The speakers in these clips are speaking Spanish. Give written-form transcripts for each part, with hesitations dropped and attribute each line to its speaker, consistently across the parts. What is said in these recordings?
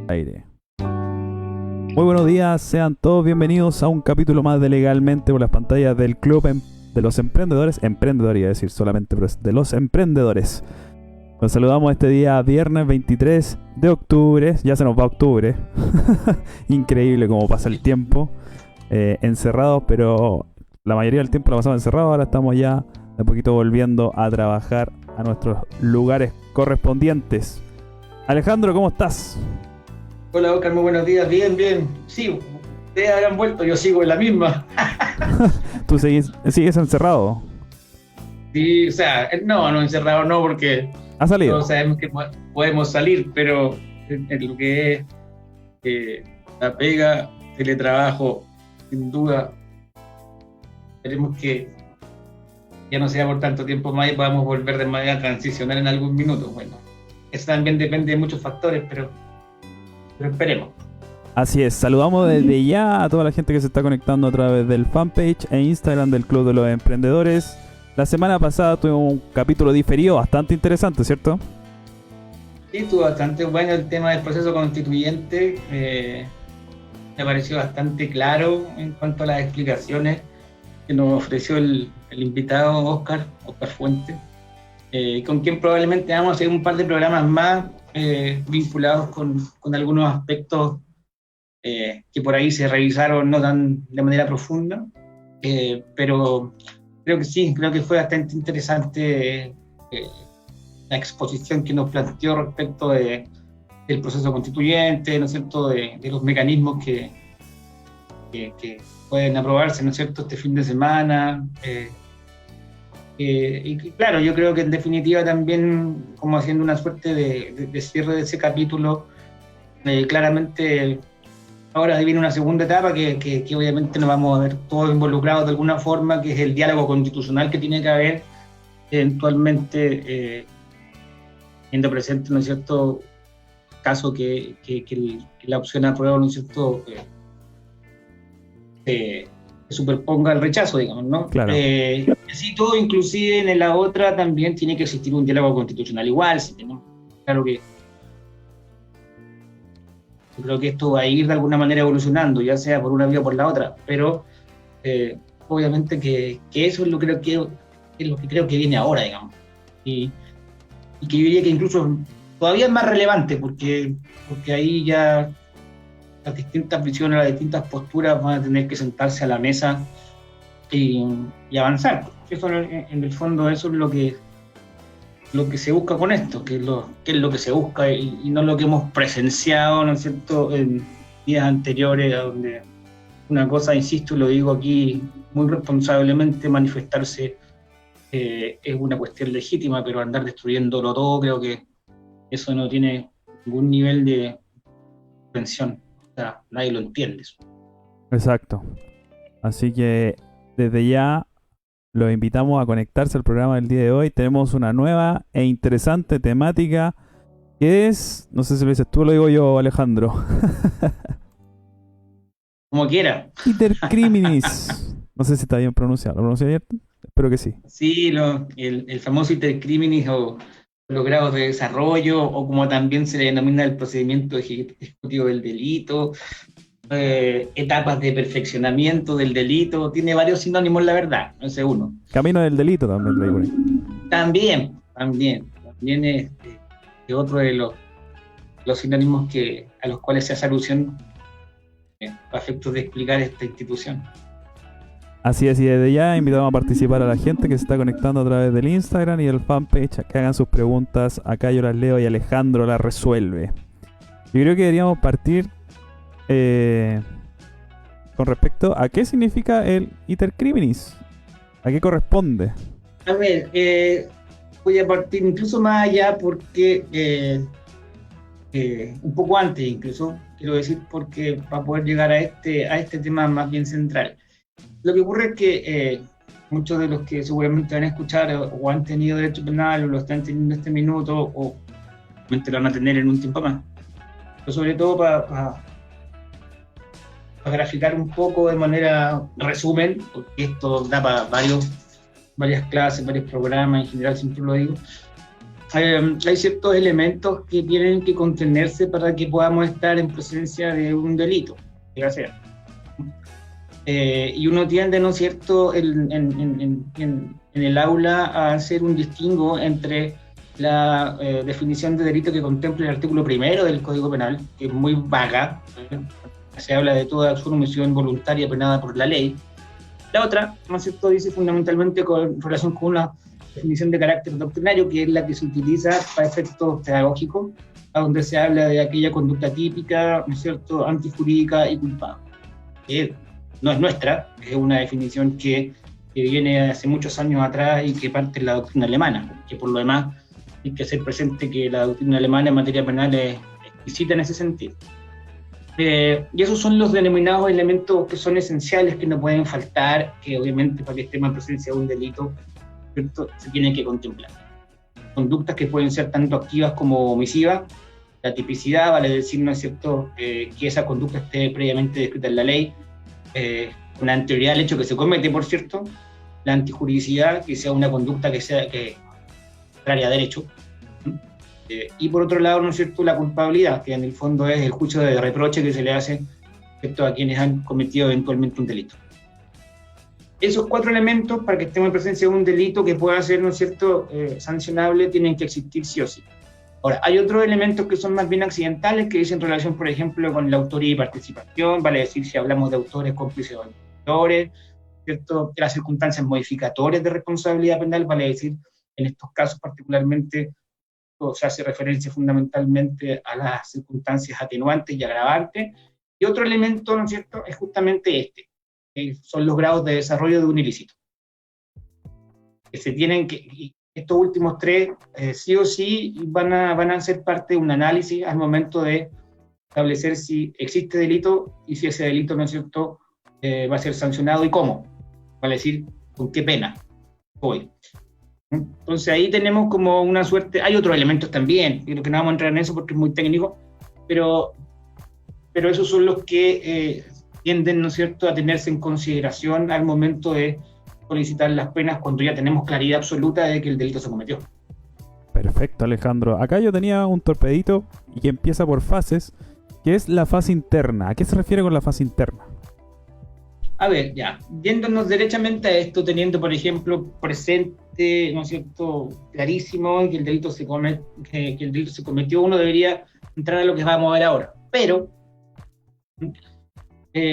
Speaker 1: Aire. Muy buenos días, sean todos bienvenidos a un capítulo más de Legalmente por las pantallas del Club de los Emprendedores. Emprendedor iba a decir solamente, pero es de los emprendedores. Nos saludamos este día viernes 23 de octubre. Ya se nos va octubre. Increíble cómo pasa el tiempo. encerrados, pero la mayoría del tiempo la pasamos encerrados. Ahora estamos ya de a poquito volviendo a trabajar a nuestros lugares correspondientes. Alejandro, ¿cómo estás?
Speaker 2: Hola Oscar, muy buenos días, bien, bien. Sí, ustedes habrán vuelto, yo sigo en la misma.
Speaker 1: ¿Tú sigues encerrado?
Speaker 2: Sí, o sea, no encerrado no, porque
Speaker 1: ¿Has salido?
Speaker 2: todos sabemos que podemos salir, pero en lo que es la pega, teletrabajo, sin duda, esperemos que ya no sea por tanto tiempo más y podamos volver de manera transicional en algún minuto. Bueno, eso también depende de muchos factores, pero esperemos.
Speaker 1: Así es, saludamos desde ya a toda la gente que se está conectando a través del fanpage e Instagram del Club de los Emprendedores. La semana pasada tuvimos un capítulo diferido bastante interesante, ¿cierto?
Speaker 2: Sí, estuvo bastante bueno el tema del proceso constituyente. Me pareció bastante claro en cuanto a las explicaciones que nos ofreció el invitado Oscar Fuente, con quien probablemente vamos a hacer un par de programas más vinculados con algunos aspectos que por ahí se revisaron no tan de manera profunda, pero creo que sí, creo que fue bastante interesante la exposición que nos planteó respecto del proceso constituyente, ¿no es cierto?, de los mecanismos que pueden aprobarse, ¿no es cierto?, este fin de semana. Y claro, yo creo que en definitiva también, como haciendo una suerte de cierre de ese capítulo, claramente ahora viene una segunda etapa que obviamente nos vamos a ver todos involucrados de alguna forma, que es el diálogo constitucional que tiene que haber eventualmente, siendo presente, ¿no es cierto?, caso que la opción aprueba, ¿no es cierto?, se superponga el rechazo, digamos, ¿no?
Speaker 1: Claro.
Speaker 2: Así todo, inclusive en la otra también tiene que existir un diálogo constitucional igual, ¿sí? ¿No? Claro que yo creo que esto va a ir de alguna manera evolucionando, ya sea por una vía o por la otra, pero obviamente que eso es lo que creo que viene ahora, digamos, y que yo diría que incluso todavía es más relevante, porque ahí ya las distintas visiones, las distintas posturas van a tener que sentarse a la mesa y avanzar. Eso, en el fondo, eso es lo que se busca con esto, que es lo que se busca y no lo que hemos presenciado, ¿no es cierto?, en días anteriores, donde una cosa, insisto y lo digo aquí muy responsablemente, manifestarse es una cuestión legítima, pero andar destruyéndolo todo, creo que eso no tiene ningún nivel de comprensión. O sea, nadie lo entiende eso.
Speaker 1: Exacto. Así que desde ya los invitamos a conectarse al programa del día de hoy. Tenemos una nueva e interesante temática que es, no sé si lo dices tú o lo digo yo, Alejandro.
Speaker 2: Como quiera.
Speaker 1: Iter criminis. No sé si está bien pronunciado. ¿Lo pronuncié bien? Espero que sí.
Speaker 2: Sí, el famoso iter criminis o los grados de desarrollo, o como también se le denomina el procedimiento ejecutivo del delito, etapas de perfeccionamiento del delito, tiene varios sinónimos, la verdad, no sé uno.
Speaker 1: Camino del delito también leí por ahí.
Speaker 2: También es otro de los sinónimos a los cuales se hace alusión a efectos de explicar esta institución.
Speaker 1: Así es, y desde ya invitamos a participar a la gente que se está conectando a través del Instagram y del fanpage, que hagan sus preguntas, acá yo las leo y Alejandro las resuelve. Yo creo que deberíamos partir con respecto a qué significa el iter criminis, a qué corresponde.
Speaker 2: A ver, voy a partir incluso más allá porque un poco antes incluso, quiero decir, porque para poder llegar a este tema más bien central. Lo que ocurre es que muchos de los que seguramente van a escuchar o han tenido derecho penal o lo están teniendo en este minuto o realmente lo van a tener en un tiempo más. Pero sobre todo para graficar un poco de manera resumen, porque esto da para varias clases, varios programas, en general siempre lo digo. Hay ciertos elementos que tienen que contenerse para que podamos estar en presencia de un delito, que sea. Y uno tiende, ¿no es cierto?, en el aula a hacer un distingo entre la definición de delito que contempla el artículo 1 del Código Penal, que es muy vaga, se habla de toda acción o omisión voluntaria penada por la ley. La otra, ¿no es cierto?, dice fundamentalmente con relación con una definición de carácter doctrinario, que es la que se utiliza para efectos pedagógicos, a donde se habla de aquella conducta típica, ¿no es cierto?, antijurídica y culpable. Que no es nuestra, es una definición que viene hace muchos años atrás y que parte de la doctrina alemana, que por lo demás hay que hacer presente que la doctrina alemana en materia penal es exquisita en ese sentido. Y esos son los denominados elementos que son esenciales, que no pueden faltar, que obviamente para que estemos en presencia de un delito, ¿cierto?, se tienen que contemplar. Conductas que pueden ser tanto activas como omisivas. La tipicidad, vale decir, ¿no es cierto?, que esa conducta esté previamente descrita en la ley, con anterioridad al hecho que se comete, por cierto. La antijuridicidad, que sea una conducta que sea contraria a derecho. Y por otro lado, ¿no es cierto?, la culpabilidad, que en el fondo es el juicio de reproche que se le hace, ¿cierto?, a quienes han cometido eventualmente un delito. Esos 4 elementos, para que estemos en presencia de un delito que pueda ser, ¿no es cierto?, sancionable, tienen que existir sí o sí. Ahora, hay otros elementos que son más bien accidentales, que dicen relación, por ejemplo, con la autoría y participación, vale decir, si hablamos de autores, cómplices o autores, ¿cierto?, las circunstancias modificatorias de responsabilidad penal, vale decir, en estos casos particularmente, se hace referencia fundamentalmente a las circunstancias atenuantes y agravantes. Y otro elemento, ¿no es cierto?, es justamente este, que son los grados de desarrollo de un ilícito. Que se tienen que, estos últimos 3, sí o sí, van a ser parte de un análisis al momento de establecer si existe delito y si ese delito, ¿no es cierto?, va a ser sancionado y cómo. Vale decir, con qué pena hoy. Entonces ahí tenemos como una suerte, hay otros elementos también, creo que no vamos a entrar en eso porque es muy técnico, pero esos son los que tienden, ¿no es cierto?, a tenerse en consideración al momento de solicitar las penas cuando ya tenemos claridad absoluta de que el delito se cometió.
Speaker 1: Perfecto, Alejandro. Acá yo tenía un torpedito y que empieza por fases, que es la fase interna. ¿A qué se refiere con la fase interna?
Speaker 2: A ver, ya, yéndonos derechamente a esto, teniendo, por ejemplo, presente, ¿no es cierto?, clarísimo que el delito se cometió, uno debería entrar a lo que vamos a ver ahora. Pero,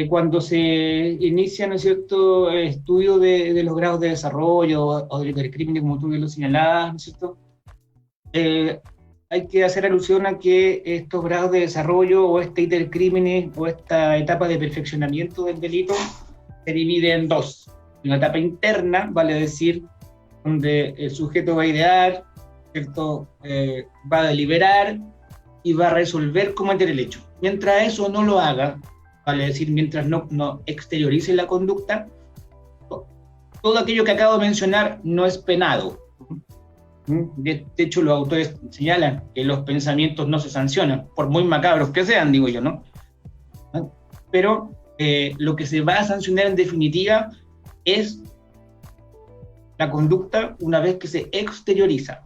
Speaker 2: cuando se inicia, ¿no es cierto?, el estudio de los grados de desarrollo o del crimen, como tú bien lo señalabas, ¿no es cierto?, hay que hacer alusión a que estos grados de desarrollo o este íter crímenes o esta etapa de perfeccionamiento del delito se divide en 2. Una etapa interna, vale decir, donde el sujeto va a idear, ¿cierto?, va a deliberar y va a resolver cometer el hecho. Mientras eso no lo haga, vale decir, mientras no exteriorice la conducta, todo aquello que acabo de mencionar no es penado. De hecho, los autores señalan que los pensamientos no se sancionan, por muy macabros que sean, digo yo, ¿no? Pero lo que se va a sancionar en definitiva es la conducta una vez que se exterioriza.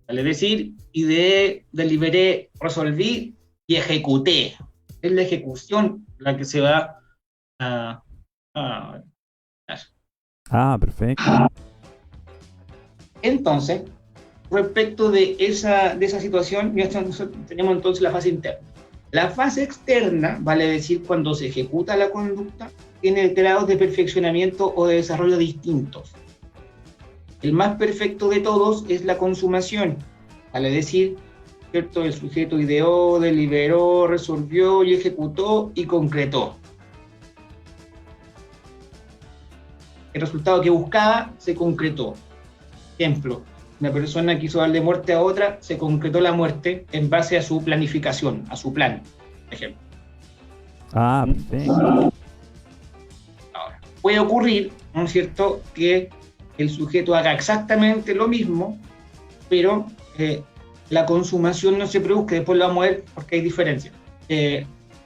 Speaker 2: Vale decir, ideé, deliberé, resolví y ejecuté. Es la ejecución la que se va a hacer.
Speaker 1: Perfecto.
Speaker 2: Entonces, respecto de esa situación, ya tenemos entonces la fase interna. La fase externa, vale decir, cuando se ejecuta la conducta, tiene grados de perfeccionamiento o de desarrollo distintos. El más perfecto de todos es la consumación, vale decir, ¿cierto?, el sujeto ideó, deliberó, resolvió y ejecutó y concretó. El resultado que buscaba se concretó. Ejemplo, una persona quiso darle muerte a otra, se concretó la muerte en base a su planificación, a su plan, por ejemplo.
Speaker 1: Perfecto.
Speaker 2: Ahora, puede ocurrir, ¿no es cierto?, que el sujeto haga exactamente lo mismo, pero la consumación no se produzca, después lo vamos a ver porque hay diferencias.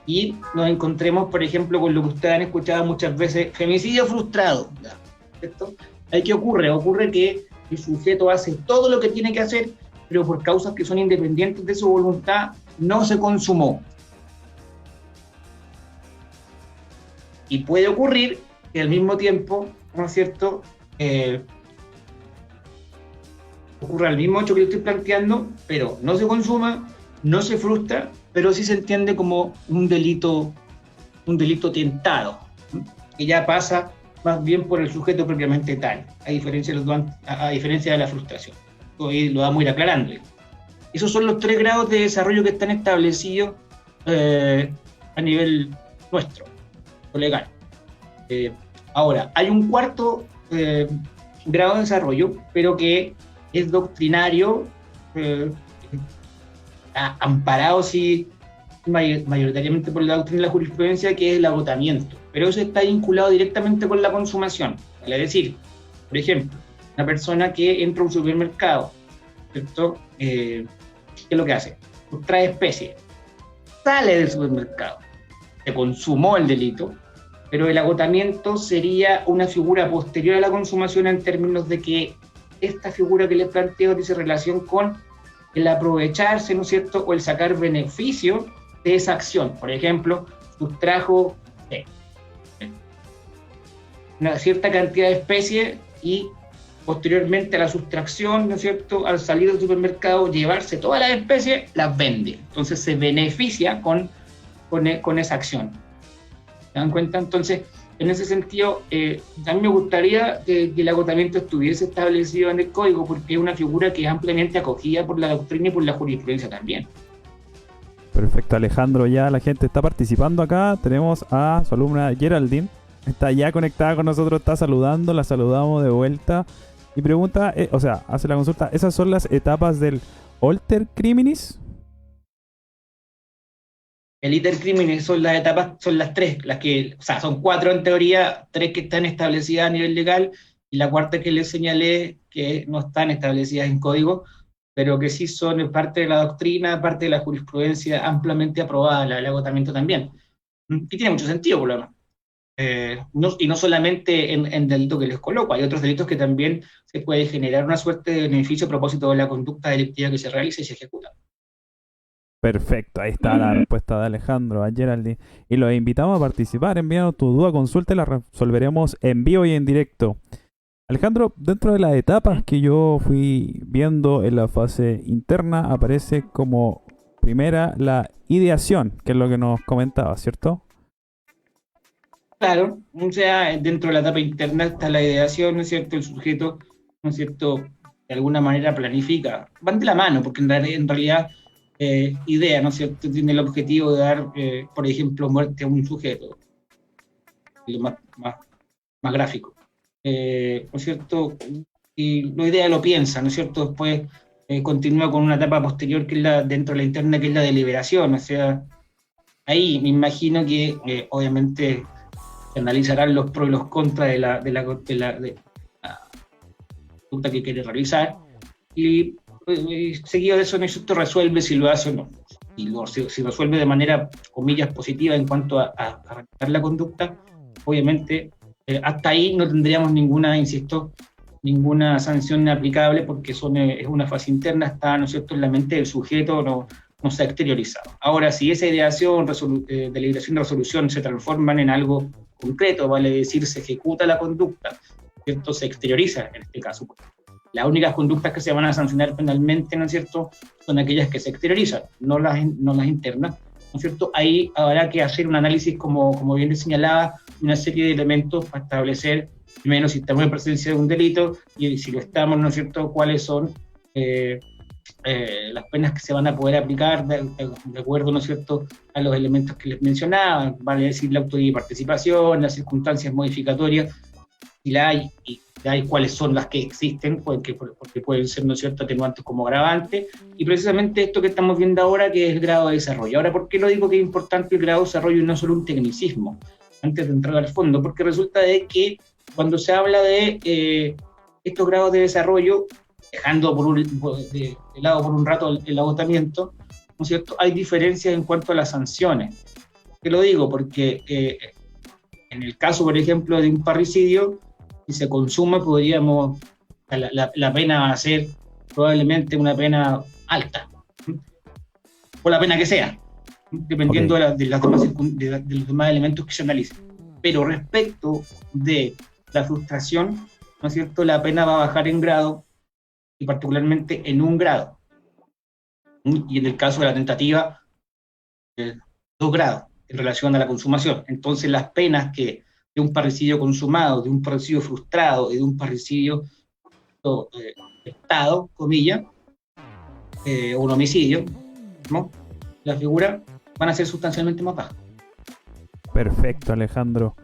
Speaker 2: Y nos encontremos, por ejemplo, con lo que ustedes han escuchado muchas veces, femicidio frustrado, ¿cierto? ¿Ahí qué ocurre? Ocurre que el sujeto hace todo lo que tiene que hacer, pero por causas que son independientes de su voluntad, no se consumó. Y puede ocurrir que al mismo tiempo, ¿no es cierto?, ocurra el mismo hecho que yo estoy planteando, pero no se consuma, no se frustra, pero sí se entiende como un delito un delito tentado, que ya pasa más bien por el sujeto propiamente tal, a diferencia de la frustración. Hoy lo vamos a ir aclarando. Esos son los 3 grados de desarrollo que están establecidos a nivel nuestro, legal. Ahora, hay un cuarto grado de desarrollo, pero que es doctrinario, amparado sí, mayoritariamente por la doctrina de la jurisprudencia, que es el agotamiento. Pero eso está vinculado directamente con la consumación. Es decir, por ejemplo, una persona que entra a un supermercado, ¿cierto? ¿Qué es lo que hace? Trae especies, sale del supermercado, se consumó el delito, pero el agotamiento sería una figura posterior a la consumación en términos de que esta figura que les planteo dice relación con el aprovecharse, ¿no es cierto?, o el sacar beneficio de esa acción. Por ejemplo, sustrajo una cierta cantidad de especies y posteriormente a la sustracción, ¿no es cierto?, al salir del supermercado, llevarse todas las especies, las vende. Entonces se beneficia con esa acción. ¿Se dan cuenta? Entonces, en ese sentido, a mí me gustaría que el agotamiento estuviese establecido en el código, porque es una figura que es ampliamente acogida por la doctrina y por la jurisprudencia también.
Speaker 1: Perfecto, Alejandro, ya la gente está participando acá. Tenemos a su alumna Geraldine, está ya conectada con nosotros, está saludando, la saludamos de vuelta. Y pregunta, o sea, hace la consulta, ¿esas son las etapas del Alter Criminis?
Speaker 2: El iter criminis son las etapas, son las 3, las que, o sea, son 4 en teoría, 3 que están establecidas a nivel legal, y la cuarta que les señalé que no están establecidas en código, pero que sí son parte de la doctrina, parte de la jurisprudencia ampliamente aprobada, el agotamiento también. Y tiene mucho sentido, por lo demás. Y no solamente en delito que les coloco, hay otros delitos que también se puede generar una suerte de beneficio a propósito de la conducta delictiva que se realiza y se ejecuta.
Speaker 1: Perfecto, ahí está la respuesta de Alejandro a Geraldine. Y los invitamos a participar, enviando tu duda, consulta y la resolveremos en vivo y en directo. Alejandro, dentro de las etapas que yo fui viendo en la fase interna, aparece como primera la ideación, que es lo que nos comentaba, ¿cierto?
Speaker 2: Claro, o sea, dentro de la etapa interna está la ideación, ¿no es cierto? El sujeto, ¿no es cierto?, de alguna manera planifica. Van de la mano, porque en realidad idea, ¿no es cierto?, tiene el objetivo de dar, por ejemplo, muerte a un sujeto, lo más gráfico, ¿no es cierto? Y la idea lo piensa, ¿no es cierto? Después continúa con una etapa posterior que es dentro de la interna, que es la deliberación, o sea, ahí me imagino que obviamente se analizarán los pros y los contras de la conducta que quiere realizar, y seguido de eso, ¿no es cierto?, resuelve si lo hace o no. Si resuelve de manera, comillas, positiva en cuanto a realizar la conducta, obviamente hasta ahí no tendríamos ninguna sanción aplicable, porque es una fase interna, está, ¿no es cierto?, en la mente del sujeto, no se ha exteriorizado. Ahora, si esa ideación, deliberación y resolución se transforman en algo concreto, vale decir, se ejecuta la conducta, ¿cierto?, se exterioriza en este caso. Las únicas conductas que se van a sancionar penalmente, ¿no es cierto?, son aquellas que se exteriorizan, no las internas, ¿no es cierto? Ahí habrá que hacer un análisis, como bien señalaba, una serie de elementos para establecer, primero, si estamos en presencia de un delito, y si lo estamos, ¿no es cierto?, cuáles son las penas que se van a poder aplicar de acuerdo, ¿no es cierto?, a los elementos que les mencionaba, vale decir, la autoría y participación, las circunstancias modificatorias, si la hay, y cuáles son las que existen, porque pueden ser, ¿no es cierto?, atenuantes como agravantes, y precisamente esto que estamos viendo ahora, que es el grado de desarrollo. Ahora, ¿por qué lo digo que es importante el grado de desarrollo y no solo un tecnicismo? Antes de entrar al fondo, porque resulta de que cuando se habla de estos grados de desarrollo, dejando de lado por un rato el agotamiento, ¿no es cierto?, hay diferencias en cuanto a las sanciones. ¿Qué lo digo? Porque en el caso, por ejemplo, de un parricidio, si se consuma, la pena va a ser probablemente una pena alta, o la pena que sea, dependiendo de los demás elementos que se analicen. Pero respecto de la frustración, ¿no es cierto?, la pena va a bajar en grado, y particularmente en 1 grado. Y en el caso de la tentativa, 2 grados. en relación a la consumación. Entonces las penas que de un parricidio consumado, de un parricidio frustrado y de un parricidio estado, comillas, un homicidio, ¿no? La figura van a ser sustancialmente más bajas.
Speaker 1: Perfecto, Alejandro.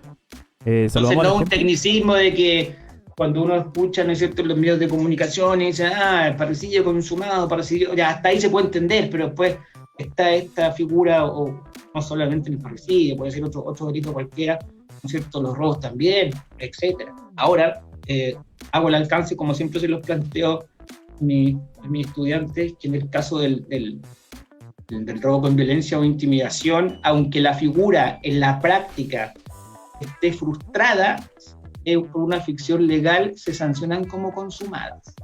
Speaker 2: Entonces no un tecnicismo de que cuando uno escucha, ¿no es cierto?, en los medios de comunicación y dice, el parricidio consumado, parricidio, ya hasta ahí se puede entender, pero después está esta figura, o no solamente en el parricidio, puede ser otro delito cualquiera, ¿no es cierto?, los robos también, etcétera. Ahora, hago el alcance, como siempre se los planteo a mis estudiantes, que en el caso del robo con violencia o intimidación, aunque la figura en la práctica esté frustrada, por una ficción legal se sancionan como consumadas.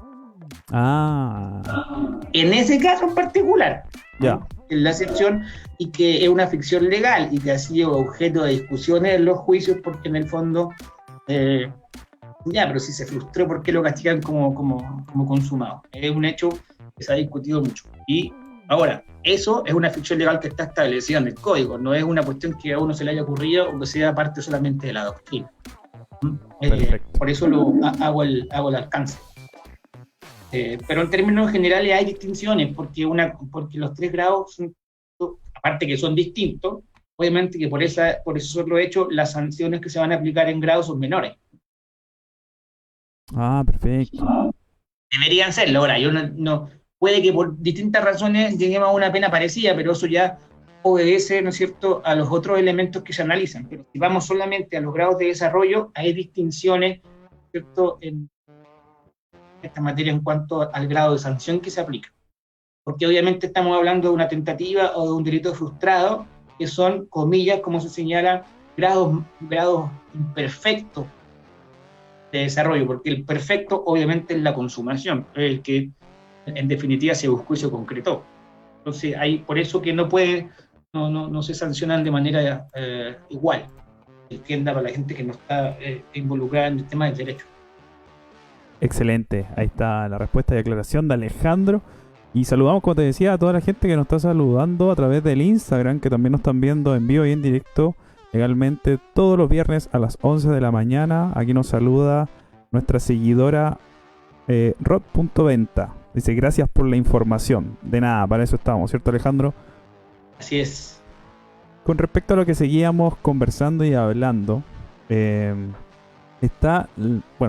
Speaker 2: En ese caso en particular,
Speaker 1: ya.
Speaker 2: En la excepción, y que es una ficción legal y que ha sido objeto de discusiones en los juicios, porque en el fondo, pero si se frustró, ¿por qué lo castigan como consumado? Es un hecho que se ha discutido mucho. Y ahora, eso es una ficción legal que está establecida en el código, no es una cuestión que a uno se le haya ocurrido o que sea parte solamente de la doctrina. Por eso hago el alcance. Pero en términos generales hay distinciones, porque los 3 grados, aparte que son distintos, obviamente que por eso solo hecho, las sanciones que se van a aplicar en grados son menores.
Speaker 1: Perfecto.
Speaker 2: Deberían serlo. Ahora, yo no puede que por distintas razones lleguemos a una pena parecida, pero eso ya obedece, ¿no es cierto?, a los otros elementos que se analizan. Pero si vamos solamente a los grados de desarrollo, hay distinciones, ¿cierto?, en esta materia en cuanto al grado de sanción que se aplica. Porque obviamente estamos hablando de una tentativa o de un delito frustrado, que son, comillas, como se señala, grados imperfectos de desarrollo, porque el perfecto obviamente es la consumación, el que en definitiva se buscó y se concretó. Entonces, por eso que no se sancionan de manera igual. Entienda para la gente que no está involucrada en el tema del derecho.
Speaker 1: Excelente, ahí está la respuesta y aclaración de Alejandro. Y saludamos, como te decía, a toda la gente que nos está saludando a través del Instagram, que también nos están viendo en vivo y en directo legalmente todos los viernes a las 11 de la mañana. Aquí nos saluda nuestra seguidora Rod.venta. Dice, gracias por la información. De nada, para eso estamos, ¿cierto, Alejandro?
Speaker 2: Así es.
Speaker 1: Con respecto a lo que seguíamos conversando y hablando,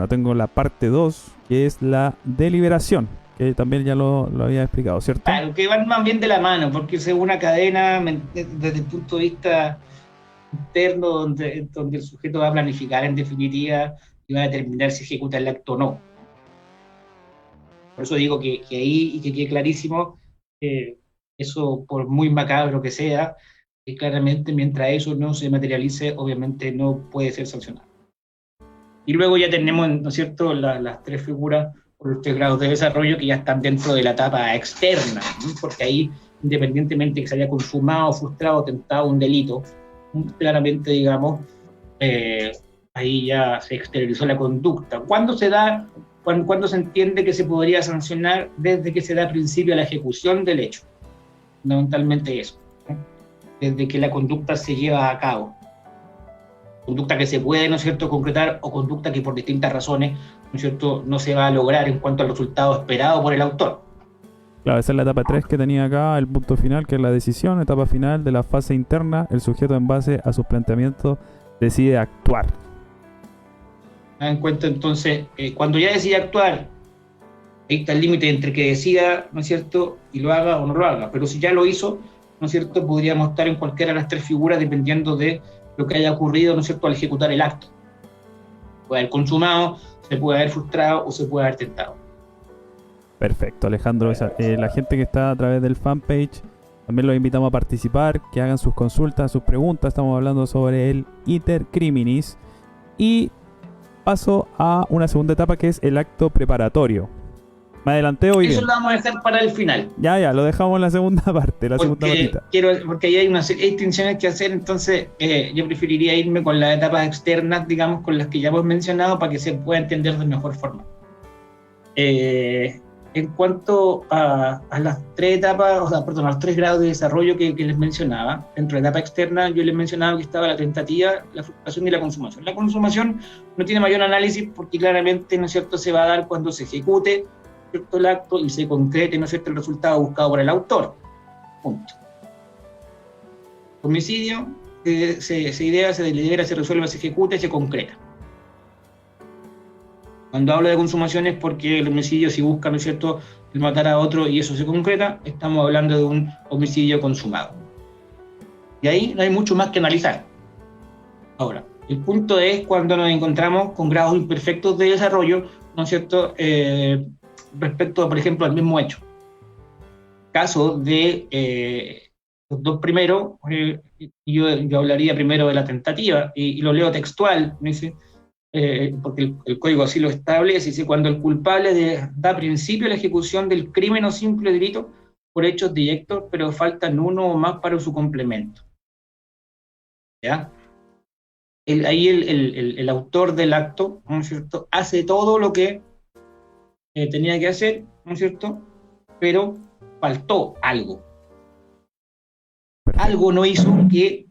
Speaker 1: tengo la parte 2, que es la deliberación, que también ya lo había explicado, ¿cierto?
Speaker 2: Claro, que van más bien de la mano, porque es una cadena desde el punto de vista interno, donde el sujeto va a planificar en definitiva y va a determinar si ejecuta el acto o no. Por eso digo que ahí, y que quede clarísimo, eso, por muy macabro que sea, claramente mientras eso no se materialice, obviamente no puede ser sancionado. Y luego ya tenemos, ¿no es cierto?, las 3 figuras por los 3 grados de desarrollo que ya están dentro de la etapa externa, ¿no? Porque ahí, independientemente que se haya consumado, frustrado, tentado un delito, claramente, digamos, ahí ya se exteriorizó la conducta. ¿Cuándo se entiende que se podría sancionar? Desde que se da principio a la ejecución del hecho. Fundamentalmente eso, ¿no? Desde que la conducta se lleva a cabo. Conducta que se puede, ¿no es cierto?, concretar, o conducta que por distintas razones, ¿no es cierto?, no se va a lograr en cuanto al resultado esperado por el autor.
Speaker 1: Claro, esa es la etapa 3 que tenía acá, el punto final, que es la decisión, etapa final de la fase interna. El sujeto, en base a sus planteamientos, decide actuar.
Speaker 2: En cuenta entonces, cuando ya decide actuar, ahí está el límite entre que decida, ¿no es cierto?, y lo haga o no lo haga. Pero si ya lo hizo, ¿no es cierto?, podríamos estar en cualquiera de las 3 figuras dependiendo de lo que haya ocurrido, ¿no es cierto?, al ejecutar el acto. Puede haber consumado, se puede haber frustrado o se puede haber tentado.
Speaker 1: Perfecto, Alejandro. La gente que está a través del fanpage, también los invitamos a participar, que hagan sus consultas, sus preguntas. Estamos hablando sobre el iter criminis. Y paso a una segunda etapa, que es el acto preparatorio. Me adelanté hoy.
Speaker 2: Eso lo vamos a dejar para el final.
Speaker 1: Ya, lo dejamos en la segunda parte, segunda patita.
Speaker 2: Porque ahí hay unas distinciones que hacer, entonces yo preferiría irme con las etapas externas, digamos, con las que ya hemos mencionado, para que se pueda entender de mejor forma. en cuanto a las tres etapas, o sea, perdón, a los tres grados de desarrollo que les mencionaba. Dentro de la etapa externa yo les mencionaba que estaba la tentativa, la frustración y la consumación. La consumación no tiene mayor análisis porque claramente, ¿no es cierto?, se va a dar cuando se ejecute, ¿cierto?, el acto y se concrete, ¿no es cierto?, el resultado buscado por el autor. Punto. Homicidio, se idea, se delibera, se resuelve, se ejecuta y se concreta. Cuando hablo de consumación es porque el homicidio, si busca, ¿no es cierto?, el matar a otro y eso se concreta, estamos hablando de un homicidio consumado. Y ahí no hay mucho más que analizar. Ahora, el punto es cuando nos encontramos con grados imperfectos de desarrollo, ¿no es cierto?, respecto, por ejemplo, al mismo hecho. Caso de los dos primeros, yo hablaría primero de la tentativa, y lo leo textual, ¿no? Porque el código así lo establece, dice: cuando el culpable da principio a la ejecución del crimen o simple delito por hechos directos, pero faltan uno o más para su complemento. ¿Ya? Ahí el autor del acto, ¿no es cierto?, hace todo lo que tenía que hacer, ¿no es cierto?, pero faltó algo.
Speaker 1: Perfecto.
Speaker 2: Algo no hizo que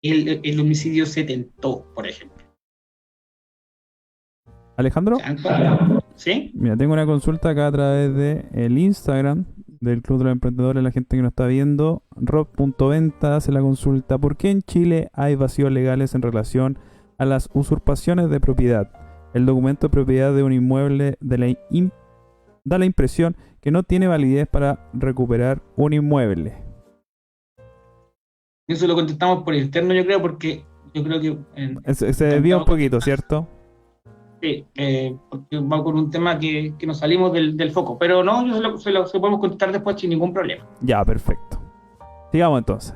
Speaker 2: el homicidio se tentó, por ejemplo.
Speaker 1: Alejandro,
Speaker 2: ¿Sí?
Speaker 1: mira, tengo una consulta acá a través de el Instagram del Club de los Emprendedores, la gente que nos está viendo. Rob.venta hace la consulta: ¿por qué en Chile hay vacíos legales en relación a las usurpaciones de propiedad? El documento de propiedad de un inmueble da la impresión que no tiene validez para recuperar un inmueble.
Speaker 2: Eso lo contestamos por interno, yo creo, porque yo creo que...
Speaker 1: Se desvía un poquito, ¿cierto?
Speaker 2: Sí, porque va con un tema que nos salimos del foco. Pero no, se lo podemos contestar después sin ningún problema.
Speaker 1: Ya, perfecto. Sigamos entonces.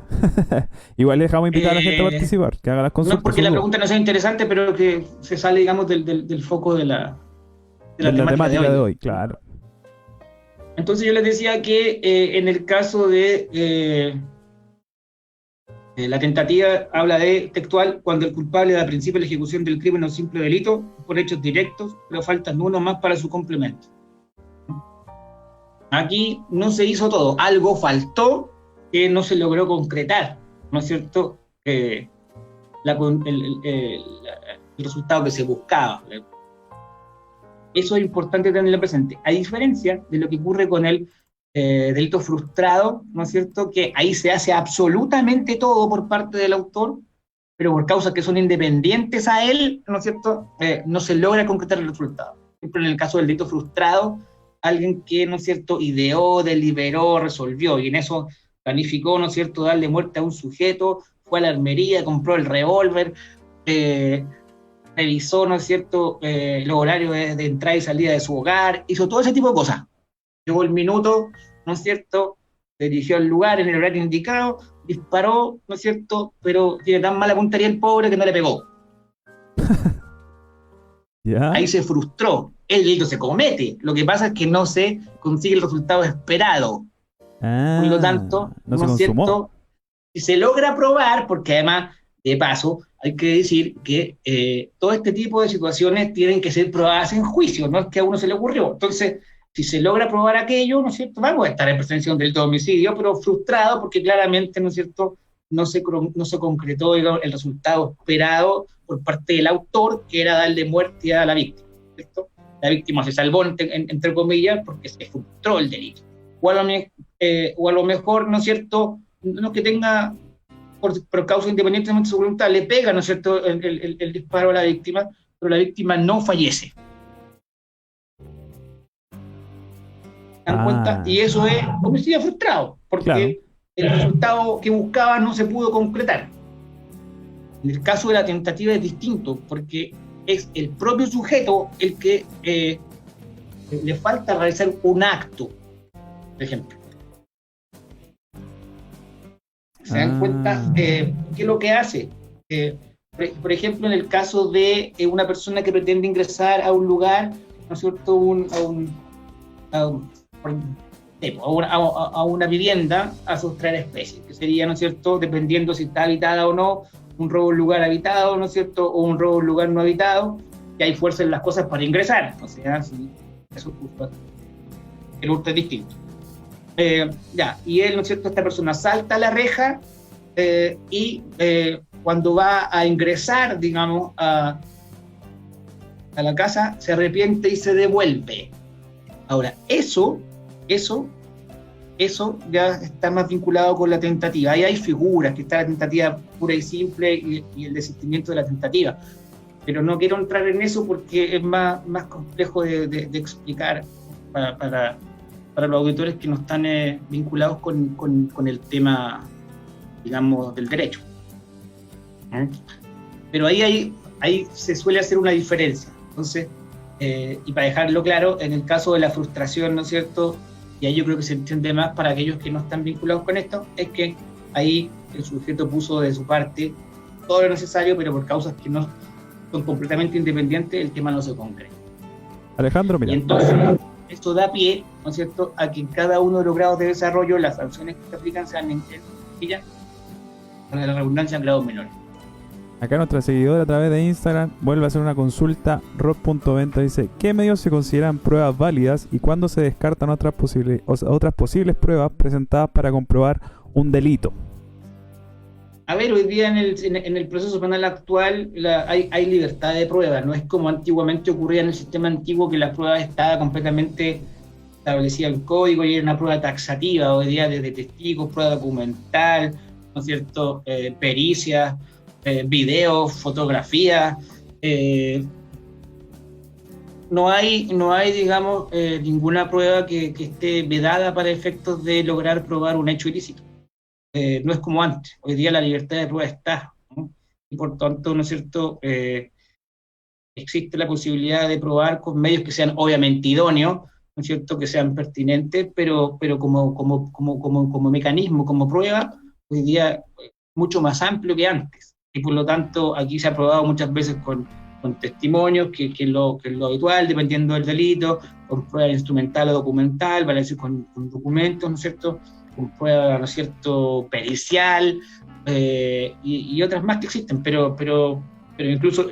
Speaker 1: Igual le dejamos invitar a la gente a participar, que haga las consultas.
Speaker 2: No porque la pregunta no sea interesante, pero que se sale, digamos, del foco de la temática
Speaker 1: de hoy, claro.
Speaker 2: Entonces yo les decía que en el caso de la tentativa, habla de textual: cuando el culpable da principio a la ejecución del crimen o simple delito por hechos directos, pero faltan uno más para su complemento. Aquí no se hizo todo, algo faltó que no se logró concretar, ¿no es cierto?, el resultado que se buscaba. Eso es importante tenerlo presente, a diferencia de lo que ocurre con el delito frustrado, ¿no es cierto?, que ahí se hace absolutamente todo por parte del autor, pero por causas que son independientes a él, ¿no es cierto?, no se logra concretar el resultado. Por ejemplo, en el caso del delito frustrado, alguien que, ¿no es cierto?, ideó, deliberó, resolvió, y en eso planificó, ¿no es cierto?, darle muerte a un sujeto, fue a la armería, compró el revólver, revisó, ¿no es cierto?, los horarios de entrada y salida de su hogar, hizo todo ese tipo de cosas. Llegó el minuto, ¿no es cierto?, se dirigió al lugar en el horario indicado, disparó, ¿no es cierto?, pero tiene tan mala puntería el pobre que no le pegó.
Speaker 1: ¿Ya?
Speaker 2: Ahí se frustró. El delito se comete. Lo que pasa es que no se consigue el resultado esperado. Por lo tanto,
Speaker 1: no
Speaker 2: ¿no es cierto?, si se logra probar, porque además, de paso, hay que decir que todo este tipo de situaciones tienen que ser probadas en juicio, no es que a uno se le ocurrió. Entonces, si se logra probar aquello, ¿no es cierto?, vamos a estar en presencia de un delito de homicidio, pero frustrado porque claramente, ¿no es cierto?, no se concretó, digamos, el resultado esperado por parte del autor, que era darle muerte a la víctima, ¿cierto? La víctima se salvó, entre comillas, porque se frustró el delito. O a lo mejor, ¿no es cierto?, no es que tenga, por causa independientemente de su voluntad, le pega, ¿no es cierto?, el disparo a la víctima, pero la víctima no fallece. ¿Se dan cuenta? Y eso es homicidio frustrado, porque claro, el resultado que buscaba no se pudo concretar. En el caso de la tentativa es distinto, porque es el propio sujeto el que le falta realizar un acto, por ejemplo. ¿Se dan cuenta qué es lo que hace? Por ejemplo, en el caso de una persona que pretende ingresar a un lugar, ¿no es cierto?, a una vivienda a sustraer especies, que sería, ¿no es cierto?, dependiendo si está habitada o no, un robo en lugar habitado, ¿no es cierto?, o un robo en lugar no habitado, y hay fuerza en las cosas para ingresar, o sea, si eso es justo. el hurto es distinto. Y él, ¿no es cierto?, esta persona salta a la reja y cuando va a ingresar, digamos, a la casa, se arrepiente y se devuelve. Ahora, eso ya está más vinculado con la tentativa. Ahí hay figuras, que está la tentativa pura y simple y el desistimiento de la tentativa. Pero no quiero entrar en eso porque es más complejo de explicar para los auditores que no están vinculados con el tema, digamos, del derecho. Pero ahí se suele hacer una diferencia. Entonces, y para dejarlo claro, en el caso de la frustración, ¿no es cierto?, y ahí yo creo que se entiende más para aquellos que no están vinculados con esto, es que ahí el sujeto puso de su parte todo lo necesario, pero por causas que no son completamente independientes, el tema no se concreta. Alejandro, mira. Y entonces, esto da pie, ¿no es cierto?, a que en cada uno de los grados de desarrollo las sanciones que se aplican sean en ellas, para la redundancia, en grados menores.
Speaker 1: Acá nuestra seguidora a través de Instagram vuelve a hacer una consulta. Rob.venta dice: ¿qué medios se consideran pruebas válidas y cuándo se descartan otras posibles pruebas presentadas para comprobar un delito?
Speaker 2: A ver, hoy día en el proceso penal actual hay libertad de prueba. No es como antiguamente ocurría en el sistema antiguo, que la prueba estaba completamente establecida en el código y era una prueba taxativa. Hoy día desde testigos, prueba documental, ¿no es cierto?, pericias, videos, fotografías. No hay, digamos, ninguna prueba que esté vedada para efectos de lograr probar un hecho ilícito. No es como antes. Hoy día la libertad de prueba está, ¿no? Y por tanto, ¿no es cierto?, existe la posibilidad de probar con medios que sean obviamente idóneos, ¿no es cierto?, que sean pertinentes, pero como mecanismo, como prueba, hoy día mucho más amplio que antes. Y por lo tanto, aquí se ha probado muchas veces con testimonios, que es lo habitual, dependiendo del delito, con prueba instrumental o documental, vale decir, con documentos, ¿no es cierto?, con prueba, ¿no es cierto?, pericial, y otras más que existen, pero incluso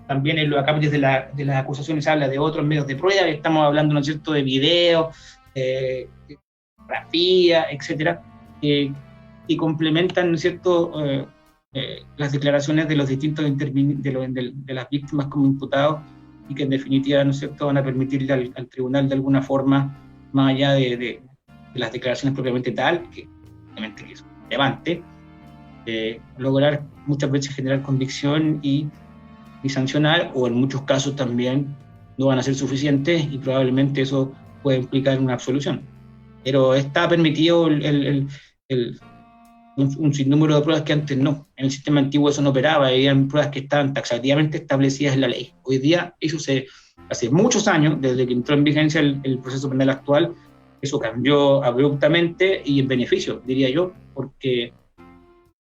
Speaker 2: también en los acápites de las acusaciones se habla de otros medios de prueba, estamos hablando, ¿no es cierto?, de videos, fotografía, etcétera, que complementan, ¿no es cierto?, las declaraciones de los distintos de las víctimas como imputados, y que en definitiva, ¿no es cierto?, van a permitirle al tribunal de alguna forma, más allá de las declaraciones propiamente tal, que obviamente es relevante, lograr muchas veces generar convicción y sancionar, o en muchos casos también no van a ser suficientes y probablemente eso puede implicar una absolución. Pero está permitido un sinnúmero de pruebas que antes no. En el sistema antiguo eso no operaba, eran pruebas que estaban taxativamente establecidas en la ley. Hoy día eso hace muchos años, desde que entró en vigencia el proceso penal actual, eso cambió abruptamente y en beneficio, diría yo, porque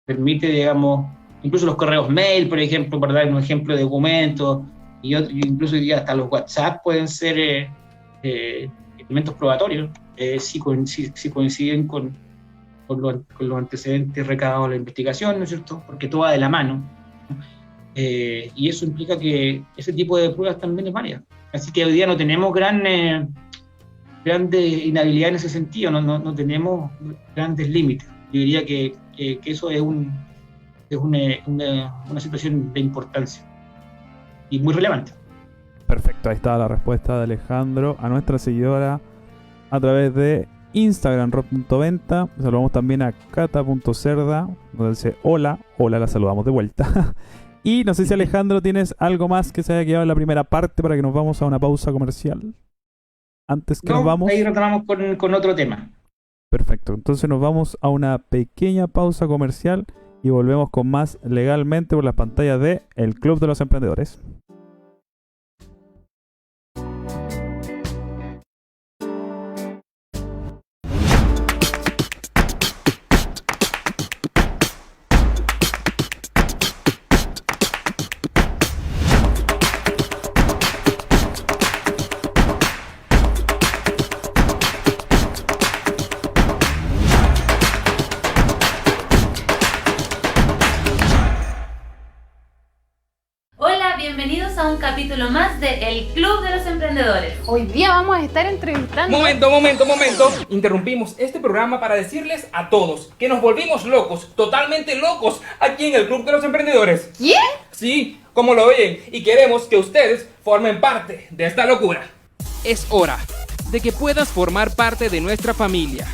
Speaker 2: permite, digamos, incluso los correos mail, por ejemplo, para dar un ejemplo de documentos, y incluso hoy día hasta los WhatsApp pueden ser elementos probatorios, si coinciden con los antecedentes recabados de la investigación, ¿no es cierto?, porque todo va de la mano, ¿no? Y eso implica que ese tipo de pruebas también es válida. Así que hoy día no tenemos grandes inhabilidad en ese sentido, no tenemos grandes límites. Yo diría que eso es una situación de importancia y muy relevante.
Speaker 1: Perfecto, ahí está la respuesta de Alejandro a nuestra seguidora a través de Instagram, rob.venta. Saludamos también a cata.cerda, donde dice hola, la saludamos de vuelta. Y no sé si, Alejandro, tienes algo más que se haya quedado en la primera parte para que nos vamos a una pausa comercial. Antes que nos vamos.
Speaker 2: Ahí retomamos con otro tema.
Speaker 1: Perfecto, entonces nos vamos a una pequeña pausa comercial y volvemos con más Legalmente por las pantallas de El Club de los Emprendedores.
Speaker 3: Bienvenidos capítulo más de El Club de los Emprendedores.
Speaker 4: Hoy día vamos a estar entrevistando...
Speaker 5: Momento. Interrumpimos este programa para decirles a todos que nos volvimos locos, totalmente locos, aquí en el Club de los Emprendedores.
Speaker 4: ¿Qué?
Speaker 5: Sí, como lo oyen, y queremos que ustedes formen parte de esta locura. Es hora de que puedas formar parte de nuestra familia,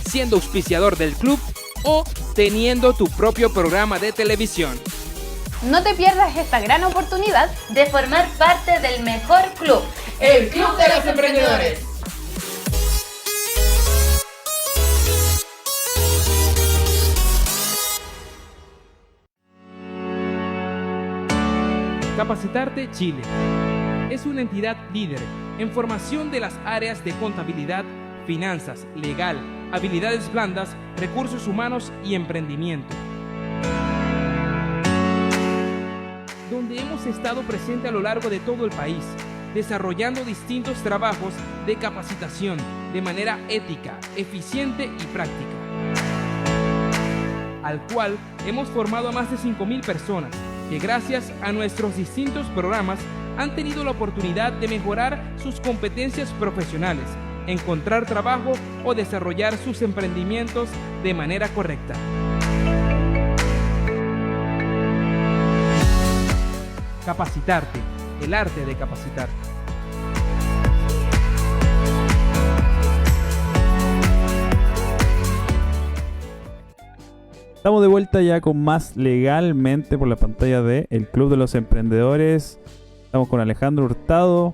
Speaker 5: siendo auspiciador del club o teniendo tu propio programa de televisión.
Speaker 4: No te pierdas esta gran oportunidad
Speaker 3: de formar parte del mejor club,
Speaker 5: El Club de los Emprendedores. Capacitarte Chile es una entidad líder en formación de las áreas de contabilidad, finanzas, legal, habilidades blandas, recursos humanos y emprendimiento, donde hemos estado presentes a lo largo de todo el país, desarrollando distintos trabajos de capacitación de manera ética, eficiente y práctica, al cual hemos formado a más de 5.000 personas que gracias a nuestros distintos programas han tenido la oportunidad de mejorar sus competencias profesionales, encontrar trabajo o desarrollar sus emprendimientos de manera correcta. Capacitarte, el arte de capacitar.
Speaker 1: Estamos de vuelta ya con más legalmente por la pantalla de El Club de los Emprendedores. Estamos con Alejandro Hurtado,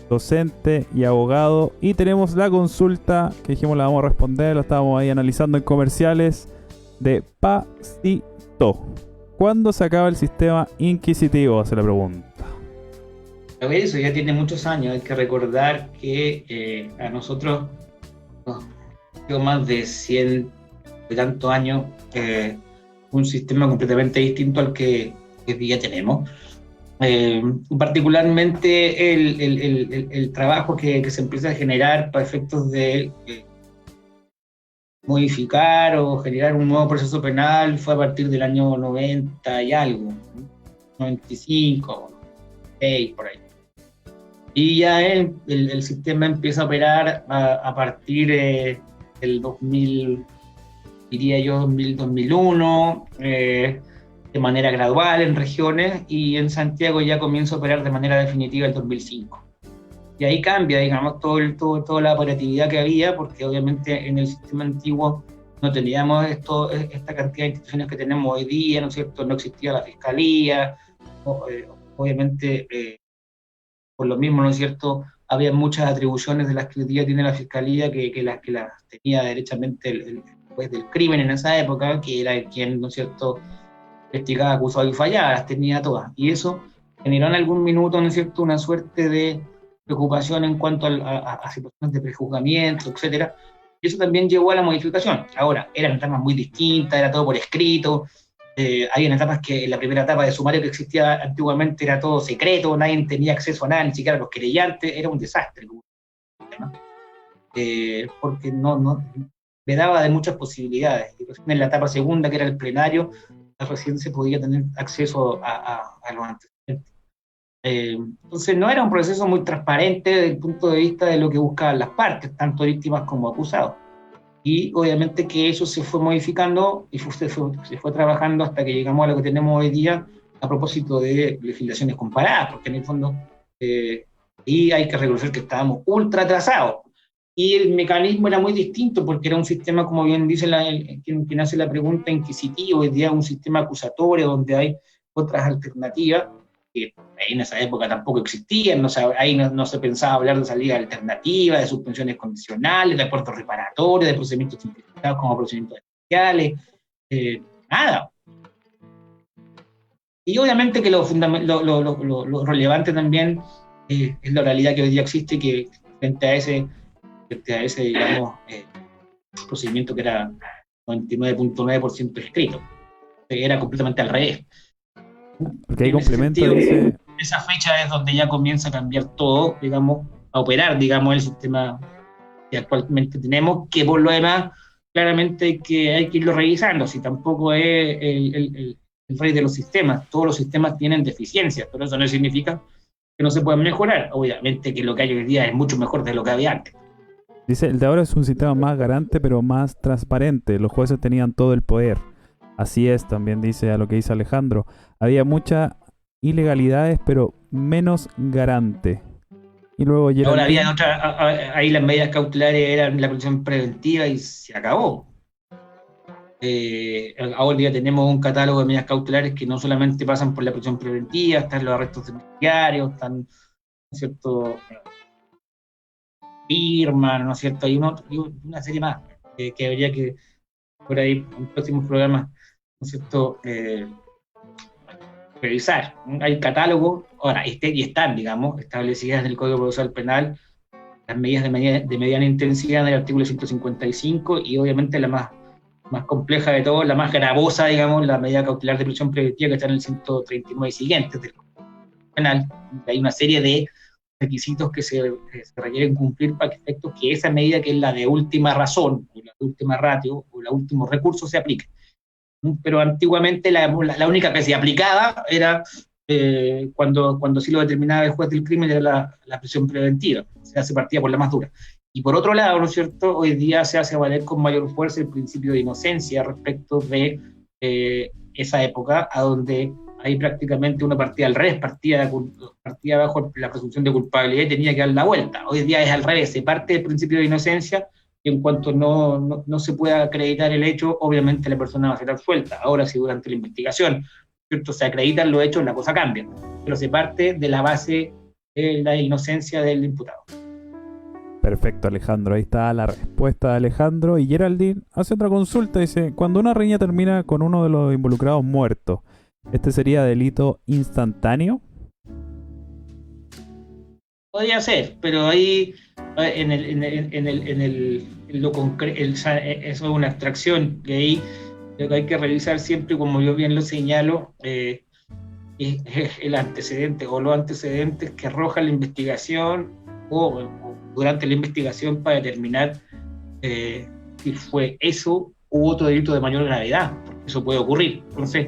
Speaker 1: docente y abogado, y tenemos la consulta que dijimos la vamos a responder, la estábamos ahí analizando en comerciales, de Pacito. ¿Cuándo se acaba el sistema inquisitivo? Se la pregunta.
Speaker 2: A ver, eso ya tiene muchos años. Hay que recordar que a nosotros nos dio más de 100 y tantos años un sistema completamente distinto al que hoy día tenemos. Particularmente el trabajo que se empieza a generar para efectos de modificar o generar un nuevo proceso penal fue a partir del año 90 y algo, 95, 96, por ahí. Y ya el sistema empieza a operar a partir del 2000, diría yo, 2001, de manera gradual en regiones, y en Santiago ya comienza a operar de manera definitiva el 2005. Y ahí cambia, digamos, toda la operatividad que había, porque obviamente en el sistema antiguo no teníamos esta cantidad de instituciones que tenemos hoy día, ¿no es cierto? No existía la fiscalía, obviamente, por lo mismo, ¿no es cierto?, había muchas atribuciones de las que hoy día tiene la fiscalía que las tenía derechamente el juez del crimen en esa época, que era quien, ¿no es cierto?, investigaba, acusado y fallaba, las tenía todas. Y eso generó en algún minuto, ¿no es cierto?, una suerte de preocupación en cuanto a situaciones de prejuzgamiento, etcétera. Y eso también llevó a la modificación. Ahora, eran etapas muy distintas, era todo por escrito, había etapas que en la primera etapa de sumario que existía antiguamente era todo secreto, nadie tenía acceso a nada, ni siquiera los querellantes, era un desastre, porque no le daba de muchas posibilidades. Y en la etapa segunda, que era el plenario, recién se podía tener acceso a los antecedentes. Entonces no era un proceso muy transparente desde el punto de vista de lo que buscaban las partes, tanto víctimas como acusados. Y obviamente que eso se fue modificando y se fue trabajando hasta que llegamos a lo que tenemos hoy día a propósito de legislaciones comparadas, porque en el fondo y hay que reconocer que estábamos ultra atrasados. Y el mecanismo era muy distinto porque era un sistema, como bien dice quien hace la pregunta, inquisitivo. Hoy día es un sistema acusatorio donde hay otras alternativas que en esa época tampoco existían. Ahí no se pensaba hablar de salida alternativa, de suspensiones condicionales, de acuerdos reparatorios, de procedimientos simplificados como procedimientos especiales, nada. Y obviamente que lo relevante también es la realidad que hoy día existe, que frente a ese digamos, procedimiento que era 99.9% escrito, era completamente al revés.
Speaker 1: Porque hay complemento, dice...
Speaker 2: Esa fecha es donde ya comienza a cambiar todo, digamos, a operar, digamos, el sistema que actualmente tenemos, que por lo demás, claramente que hay que irlo revisando, si tampoco es el rey de los sistemas. Todos los sistemas tienen deficiencias, pero eso no significa que no se pueden mejorar. Obviamente que lo que hay hoy día es mucho mejor de lo que había antes.
Speaker 1: Dice, el de ahora es un sistema más garante, pero más transparente. Los jueces tenían todo el poder. Así es, también dice a lo que dice Alejandro. Había muchas ilegalidades, pero menos garante. Y luego
Speaker 2: Ahora había ahí las medidas cautelares eran la prisión preventiva y se acabó. Ahora ya tenemos un catálogo de medidas cautelares que no solamente pasan por la prisión preventiva, están los arrestos domiciliarios, están, ¿no es cierto?, firmas, ¿no es cierto?, hay una serie más que habría que, por ahí, en próximos programas, ¿no es cierto?, revisar. Hay catálogos, ahora, y están, digamos, establecidas en el Código Procesal Penal las medidas de mediana intensidad en el artículo 155 y obviamente la más compleja de todo, la más gravosa, digamos, la medida cautelar de prisión preventiva que está en el 139 y siguientes del Código Penal. Hay una serie de requisitos que se requieren cumplir para efectos que esa medida, que es la de última razón, o la de última ratio, o la último recurso, se aplique. Pero antiguamente la única que se aplicaba era cuando sí lo determinaba el juez del crimen, era la prisión preventiva, o sea, se partía por la más dura. Y por otro lado, ¿no es cierto?, hoy día se hace valer con mayor fuerza el principio de inocencia respecto de esa época, a donde ahí prácticamente uno partía al revés, partía bajo la presunción de culpabilidad y tenía que dar la vuelta. Hoy día es al revés, se parte del principio de inocencia y en cuanto no se pueda acreditar el hecho, obviamente la persona va a ser absuelta. Ahora, si durante la investigación, ¿cierto?, se acreditan los hechos, la cosa cambia, pero se parte de la base de la inocencia del imputado.
Speaker 1: Perfecto, Alejandro. Ahí está la respuesta de Alejandro. Y Geraldine hace otra consulta. Dice, cuando una riña termina con uno de los involucrados muerto, ¿este sería delito instantáneo?
Speaker 2: Podría ser, pero ahí eso es una abstracción, que ahí lo que hay que revisar siempre, como yo bien lo señalo, es el antecedente o los antecedentes que arroja la investigación o durante la investigación para determinar si fue eso u otro delito de mayor gravedad, porque eso puede ocurrir. Entonces,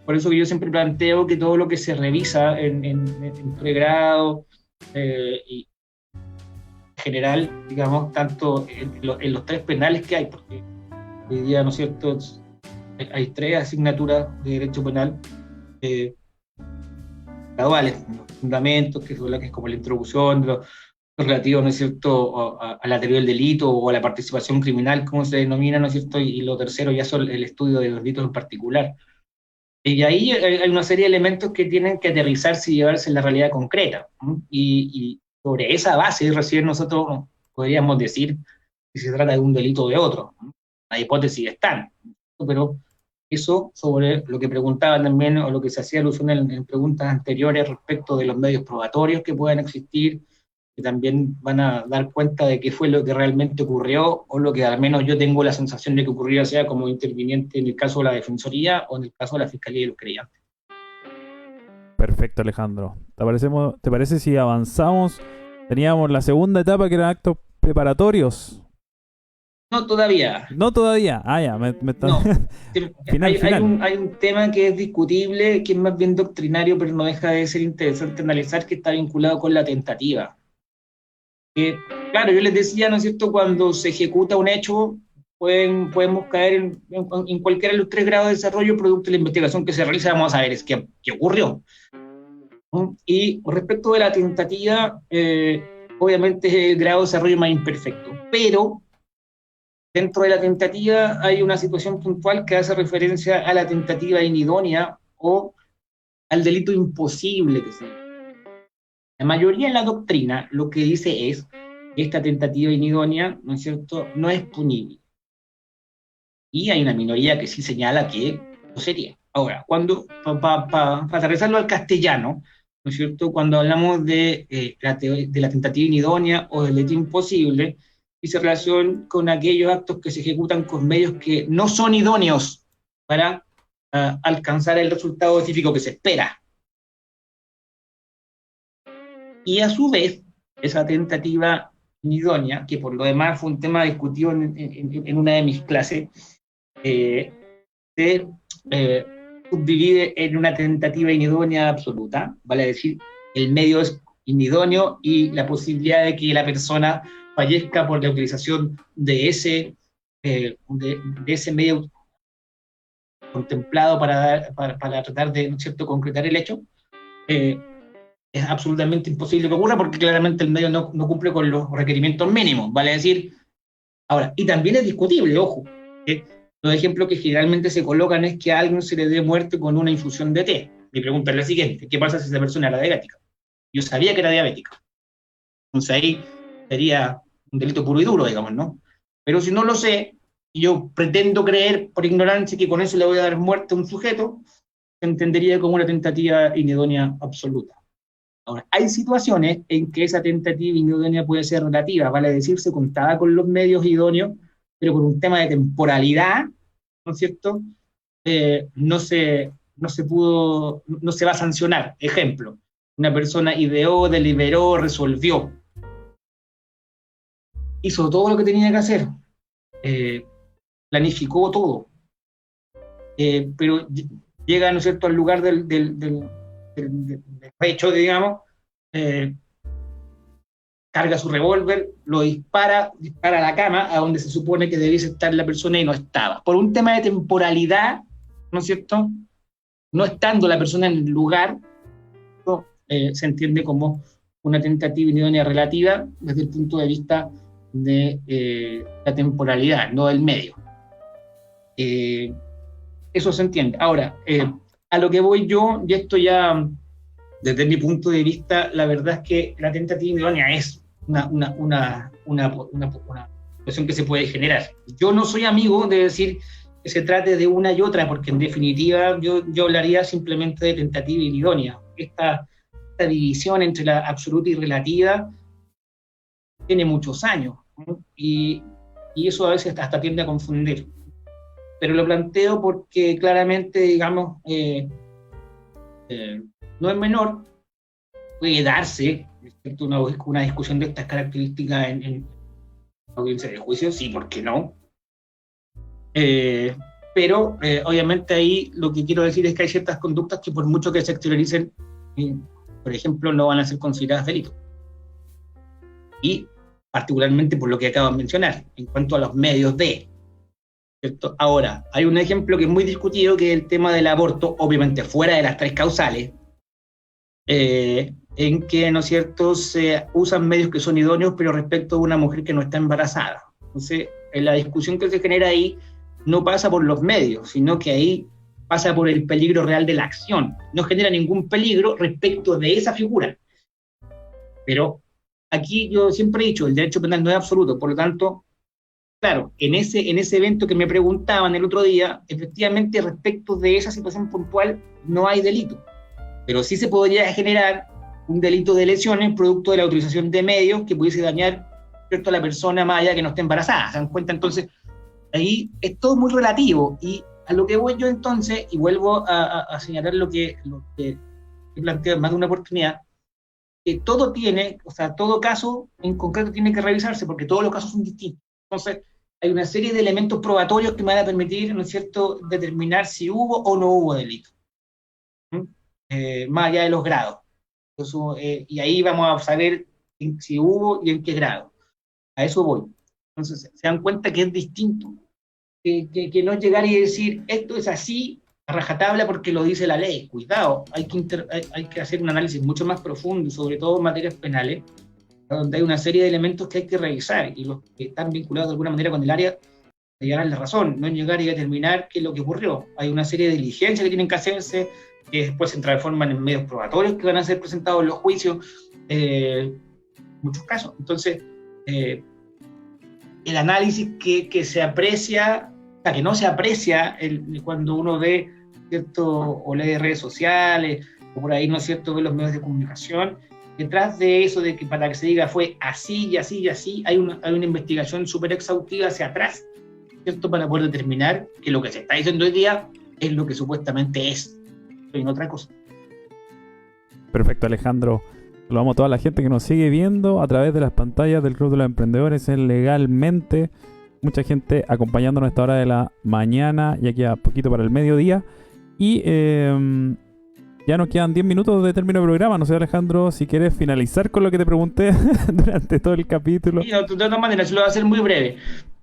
Speaker 2: por eso que yo siempre planteo que todo lo que se revisa en pregrado y en general, digamos, tanto en los tres penales que hay, porque hoy día, ¿no es cierto?, hay tres asignaturas de derecho penal graduales, los fundamentos, que es como la introducción, lo relativo, ¿no es cierto?, a la teoría del delito o a la participación criminal, como se denomina, ¿no es cierto?, y lo tercero ya son el estudio de los delitos en particular. Y ahí hay una serie de elementos que tienen que aterrizarse y llevarse en la realidad concreta, ¿no? Y sobre esa base recién nosotros podríamos decir si se trata de un delito o de otro, ¿no? Las hipótesis están, ¿no? Pero eso sobre lo que preguntaban también, o lo que se hacía alusión en preguntas anteriores respecto de los medios probatorios que puedan existir, que también van a dar cuenta de qué fue lo que realmente ocurrió, o lo que al menos yo tengo la sensación de que ocurrió, sea como interviniente en el caso de la Defensoría o en el caso de la Fiscalía y los creyentes.
Speaker 1: Perfecto, Alejandro. ¿Te parece si avanzamos? Teníamos la segunda etapa, que eran actos preparatorios.
Speaker 2: No, todavía.
Speaker 1: No todavía. Ah, ya, me está...
Speaker 2: No.
Speaker 1: final.
Speaker 2: Hay un tema que es discutible, que es más bien doctrinario, pero no deja de ser interesante analizar, que está vinculado con la tentativa. Claro, yo les decía, ¿no es cierto?, cuando se ejecuta un hecho, podemos caer en cualquiera de los tres grados de desarrollo producto de la investigación que se realiza. Vamos a ver qué ocurrió, ¿no? Y respecto de la tentativa, obviamente es el grado de desarrollo más imperfecto, pero dentro de la tentativa hay una situación puntual que hace referencia a la tentativa inidónea o al delito imposible que se... La mayoría de la doctrina lo que dice es que esta tentativa inidónea, ¿no es cierto?, no es punible. Y hay una minoría que sí señala que lo sería. Ahora, cuando, para aterrizarlo al castellano, ¿no es cierto?, cuando hablamos de la tentativa inidónea o del delito imposible, dice relación con aquellos actos que se ejecutan con medios que no son idóneos para alcanzar el resultado específico que se espera. Y a su vez, esa tentativa inidónea, que por lo demás fue un tema discutido en una de mis clases, se subdivide en una tentativa inidónea absoluta, vale decir, el medio es inidóneo y la posibilidad de que la persona fallezca por la utilización de ese medio contemplado para tratar de, ¿no es cierto?, concretar el hecho, es absolutamente imposible que ocurra porque claramente el medio no cumple con los requerimientos mínimos, vale decir. Ahora, y también es discutible, ojo, los ejemplos que generalmente se colocan es que a alguien se le dé muerte con una infusión de té. Mi pregunta es la siguiente: ¿qué pasa si esa persona era diabética? Yo sabía que era diabética. Entonces ahí sería un delito puro y duro, digamos, ¿no? Pero si no lo sé, y yo pretendo creer por ignorancia que con eso le voy a dar muerte a un sujeto, se entendería como una tentativa inidónea absoluta. Ahora, hay situaciones en que esa tentativa inidónea puede ser relativa, vale decir, se contaba con los medios idóneos, pero por un tema de temporalidad, ¿no es cierto?, no se va a sancionar. Ejemplo, una persona ideó, deliberó, resolvió, hizo todo lo que tenía que hacer, planificó todo, pero llega, ¿no es cierto?, al lugar del hecho, digamos, carga su revólver, lo dispara a la cama, a donde se supone que debiese estar la persona y no estaba. Por un tema de temporalidad, ¿no es cierto?, no estando la persona en el lugar, ¿no?, se entiende como una tentativa inidónea relativa desde el punto de vista de la temporalidad, no del medio. Eso se entiende. Ahora, a lo que voy yo, y esto ya desde mi punto de vista, la verdad es que la tentativa idónea es una situación que se puede generar. Yo no soy amigo de decir que se trate de una y otra, porque en definitiva yo hablaría simplemente de tentativa idónea. Esta división entre la absoluta y relativa tiene muchos años, ¿no? Y eso a veces hasta tiende a confundir. Pero lo planteo porque claramente, digamos, no es menor, puede darse, ¿cierto?, una discusión de estas características en audiencia de juicio, sí, ¿por qué no? Pero obviamente ahí lo que quiero decir es que hay ciertas conductas que por mucho que se exterioricen, por ejemplo, no van a ser consideradas delitos. Y particularmente por lo que acabo de mencionar, en cuanto a los medios de, ¿cierto? Ahora, hay un ejemplo que es muy discutido, que es el tema del aborto, obviamente fuera de las tres causales, en que, ¿no es cierto?, se usan medios que son idóneos, pero respecto a una mujer que no está embarazada. Entonces, la discusión que se genera ahí no pasa por los medios, sino que ahí pasa por el peligro real de la acción. No genera ningún peligro respecto de esa figura. Pero aquí yo siempre he dicho, el derecho penal no es absoluto, por lo tanto, claro, en ese evento que me preguntaban el otro día, efectivamente respecto de esa situación puntual no hay delito, pero sí se podría generar un delito de lesiones producto de la utilización de medios que pudiese dañar, ¿cierto?, a la persona más allá que no esté embarazada. ¿Se dan cuenta? Entonces, ahí es todo muy relativo, y a lo que voy yo entonces, y vuelvo a señalar lo que he planteado en más de una oportunidad, que todo tiene, o sea, todo caso en concreto tiene que revisarse, porque todos los casos son distintos. Entonces, hay una serie de elementos probatorios que me van a permitir, ¿no es cierto?, determinar si hubo o no hubo delito, más allá de los grados. Entonces, y ahí vamos a saber si hubo y en qué grado. A eso voy. Entonces, se dan cuenta que es distinto, que no llegar y decir, esto es así, a rajatabla porque lo dice la ley. Cuidado, hay que hacer un análisis mucho más profundo, sobre todo en materias penales, donde hay una serie de elementos que hay que revisar, y los que están vinculados de alguna manera con el área te llevarán la razón, no llegar y determinar qué es lo que ocurrió. Hay una serie de diligencias que tienen que hacerse, que después se transforman en medios probatorios que van a ser presentados en los juicios, en muchos casos. Entonces, el análisis que se aprecia, o sea, que no se aprecia cuando uno ve, ¿cierto?, o lee redes sociales, o por ahí, ¿no es cierto?, ve los medios de comunicación. Detrás de eso, de que para que se diga fue así y así y así, hay una investigación súper exhaustiva hacia atrás, ¿cierto?, para poder determinar que lo que se está diciendo hoy día es lo que supuestamente es, y no otra cosa.
Speaker 1: Perfecto, Alejandro. Saludamos a toda la gente que nos sigue viendo a través de las pantallas del Club de los Emprendedores en Legalmente. Mucha gente acompañándonos a esta hora de la mañana, ya queda poquito para el mediodía. Y Ya nos quedan 10 minutos de término de programa. No sé, Alejandro, si quieres finalizar con lo que te pregunté durante todo el capítulo.
Speaker 2: Sí, de todas maneras, lo voy a hacer muy breve.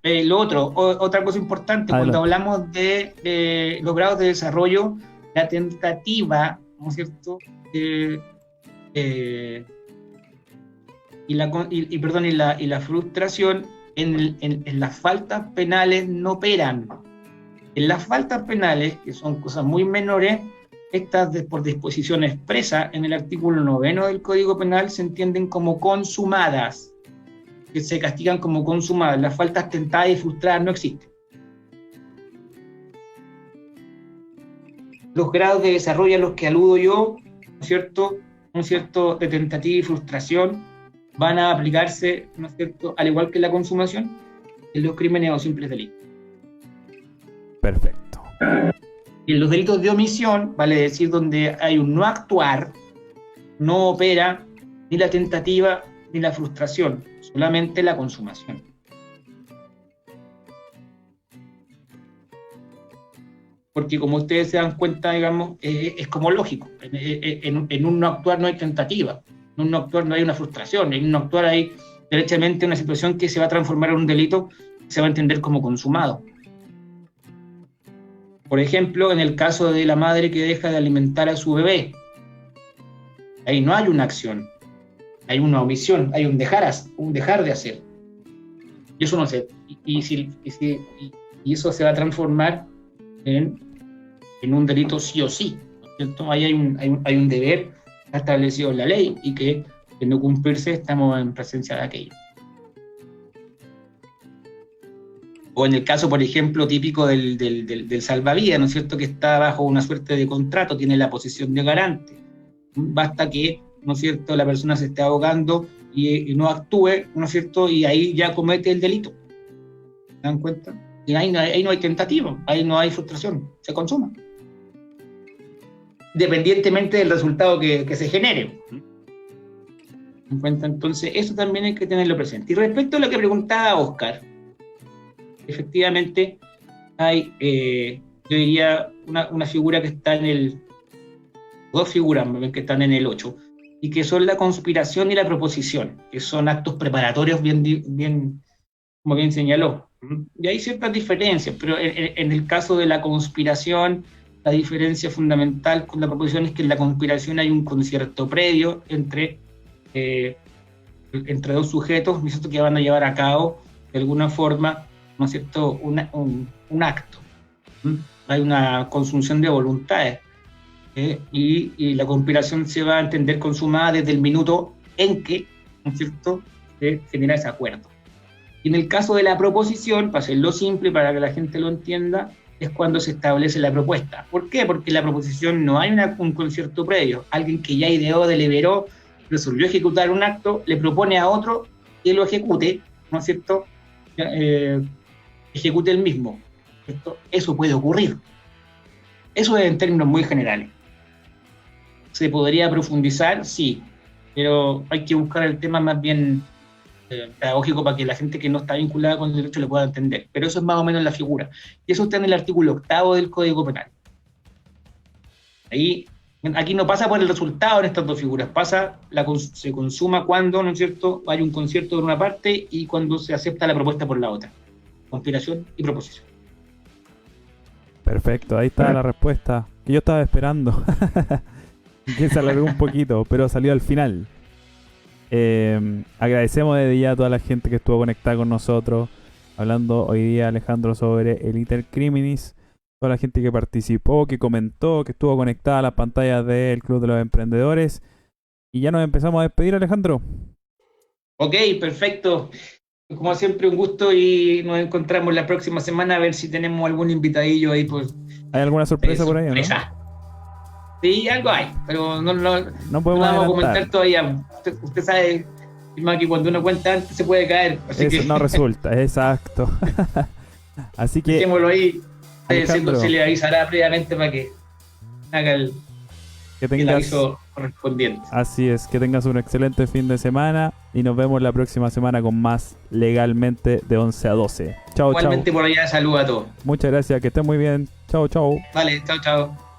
Speaker 2: Lo otro, otra cosa importante,
Speaker 1: Adelante.
Speaker 2: cuando hablamos de los grados de desarrollo, la tentativa, ¿no es cierto? Y la frustración en las faltas penales no operan. En las faltas penales, que son cosas muy menores, estas por disposición expresa en el artículo 9 del Código Penal se entienden como consumadas, que se castigan como consumadas. Las faltas tentadas y frustradas no existen. Los grados de desarrollo a los que aludo yo, ¿no es cierto?, de tentativa y frustración, van a aplicarse, ¿no es cierto?, al igual que la consumación, en los crímenes o simples delitos.
Speaker 1: Perfecto.
Speaker 2: Y en los delitos de omisión, vale decir, donde hay un no actuar, no opera ni la tentativa ni la frustración, solamente la consumación. Porque como ustedes se dan cuenta, digamos, es como lógico. En un no actuar no hay tentativa, en un no actuar no hay una frustración, en un no actuar hay derechamente una situación que se va a transformar en un delito, se va a entender como consumado. Por ejemplo, en el caso de la madre que deja de alimentar a su bebé, ahí no hay una acción, hay una omisión, hay un dejar de hacer. Y eso no se, y eso se va a transformar en un delito sí o sí, ¿no es cierto? Ahí hay un deber establecido en la ley y que de no cumplirse estamos en presencia de aquello. O en el caso, por ejemplo, típico del salvavidas, ¿no es cierto?, que está bajo una suerte de contrato, tiene la posición de garante. Basta que, ¿no es cierto?, la persona se esté ahogando y no actúe, ¿no es cierto?, y ahí ya comete el delito. ¿Se dan cuenta? Y ahí no hay tentativa, ahí no hay frustración, se consuma. Independientemente del resultado que se genere. ¿Se dan cuenta? Entonces, eso también hay que tenerlo presente. Y respecto a lo que preguntaba Oscar, efectivamente hay, yo diría, una figura que está dos figuras que están en el 8, y que son la conspiración y la proposición, que son actos preparatorios como bien señaló. Y hay ciertas diferencias, pero en el caso de la conspiración, la diferencia fundamental con la proposición es que en la conspiración hay un concierto previo entre dos sujetos, ¿no es cierto?, que van a llevar a cabo, de alguna forma, ¿no es cierto?, un acto. Hay una consunción de voluntades, y la conspiración se va a entender consumada desde el minuto en que, ¿no es cierto?, se genera ese acuerdo. Y en el caso de la proposición, para hacerlo simple, para que la gente lo entienda, es cuando se establece la propuesta. ¿Por qué? Porque en la proposición no hay un concierto previo. Alguien que ya ideó, deliberó, resolvió ejecutar un acto, le propone a otro que lo ejecute, ¿no es cierto?, ejecute el mismo. Eso puede ocurrir. Eso es en términos muy generales. ¿Se podría profundizar? Sí, pero hay que buscar el tema más bien pedagógico para que la gente que no está vinculada con el derecho lo pueda entender. Pero eso es más o menos la figura. Y eso está en el artículo 8 del Código Penal. Aquí no pasa por el resultado en estas dos figuras, se consuma cuando, ¿no es cierto?, hay un concierto por una parte y cuando se acepta la propuesta por la otra. Conspiración y proposición.
Speaker 1: Perfecto, ahí está la respuesta que yo estaba esperando. Que se alargó un poquito, pero salió al final. Agradecemos desde ya a toda la gente que estuvo conectada con nosotros, hablando hoy día, Alejandro, sobre el Intercriminis, toda la gente que participó, que comentó, que estuvo conectada a las pantallas del Club de los Emprendedores. Y ya nos empezamos a despedir, Alejandro.
Speaker 2: Ok, perfecto. Como siempre, un gusto, y nos encontramos la próxima semana a ver si tenemos algún invitadillo ahí.
Speaker 1: ¿Hay alguna sorpresa por ahí, o no?
Speaker 2: Sí, algo hay, pero no
Speaker 1: podemos
Speaker 2: vamos a comentar todavía. Usted sabe, que cuando uno cuenta antes se puede caer. Así
Speaker 1: eso
Speaker 2: que
Speaker 1: no resulta, exacto. Así que
Speaker 2: dejémoslo ahí.
Speaker 1: Alejandro,
Speaker 2: Se le avisará previamente para que haga el aviso correspondiente.
Speaker 1: Así es, que tengas un excelente fin de semana y nos vemos la próxima semana con más Legalmente de 11 a 12. Chao,
Speaker 2: Igualmente
Speaker 1: chao.
Speaker 2: Por allá, saludos a todos.
Speaker 1: Muchas gracias, que estén muy bien. Chao, chao.
Speaker 2: Vale, chao, chao.